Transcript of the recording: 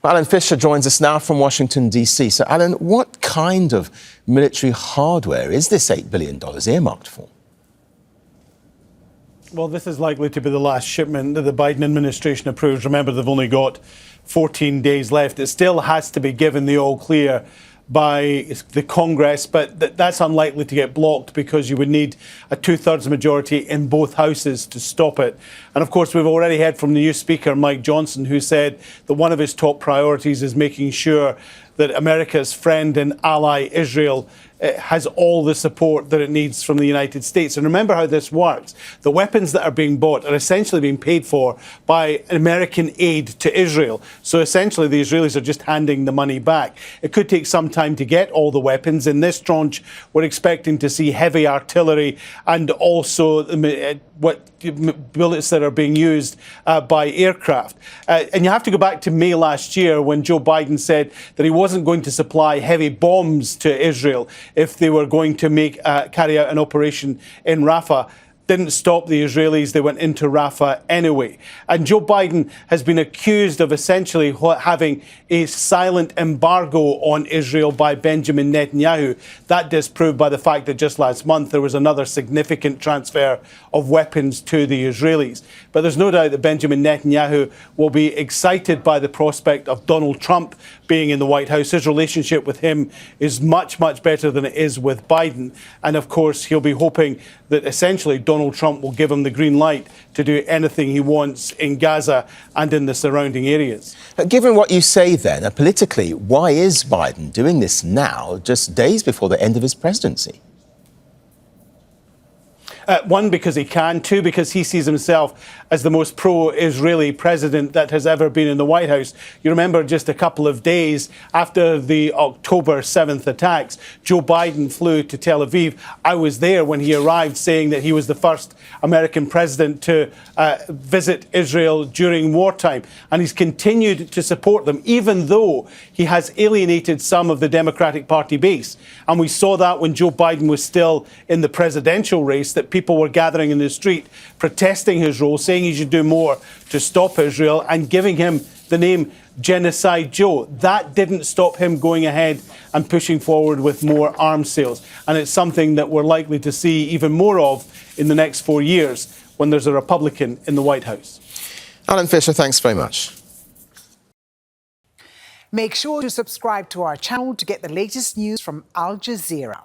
Alan Fisher joins us now from Washington, D.C. So, Alan, what kind of military hardware is this $8 billion earmarked for? Well, this is likely to be the last shipment that the Biden administration approves. Remember, they've only got 14 days left. It still has to be given the all clear by the Congress, but that's unlikely to get blocked because you would need a two-thirds majority in both houses to stop it. And of course, we've already heard from the new Speaker, Mike Johnson, who said that one of his top priorities is making sure that America's friend and ally Israel has all the support that it needs from the United States. And remember how this works. The weapons that are being bought are essentially being paid for by American aid to Israel. So essentially the Israelis are just handing the money back. It could take some time to get all the weapons. In this tranche, we're expecting to see heavy artillery and also bullets that are being used by aircraft. And you have to go back to May last year when Joe Biden said that he wasn't going to supply heavy bombs to Israel if they were going to carry out an operation in Rafah. Didn't stop the Israelis. They went into Rafah anyway. And Joe Biden has been accused of essentially having a silent embargo on Israel by Benjamin Netanyahu. That disproved by the fact that just last month there was another significant transfer of weapons to the Israelis. But there's no doubt that Benjamin Netanyahu will be excited by the prospect of Donald Trump being in the White House. His relationship with him is much, much better than it is with Biden. And of course, he'll be hoping that essentially Donald Trump will give him the green light to do anything he wants in Gaza and in the surrounding areas. Given what you say then, politically, why is Biden doing this now, just days before the end of his presidency? One, because he can. Two, because he sees himself as the most pro-Israeli president that has ever been in the White House. You remember just a couple of days after the October 7th attacks, Joe Biden flew to Tel Aviv. I was there when he arrived, saying that he was the first American president to visit Israel during wartime. And he's continued to support them, even though he has alienated some of the Democratic Party base. And we saw that when Joe Biden was still in the presidential race, that people were gathering in the street protesting his role, saying he should do more to stop Israel and giving him the name Genocide Joe. That didn't stop him going ahead and pushing forward with more arms sales. And it's something that we're likely to see even more of in the next 4 years when there's a Republican in the White House. Alan Fisher, thanks very much. Make sure to subscribe to our channel to get the latest news from Al Jazeera.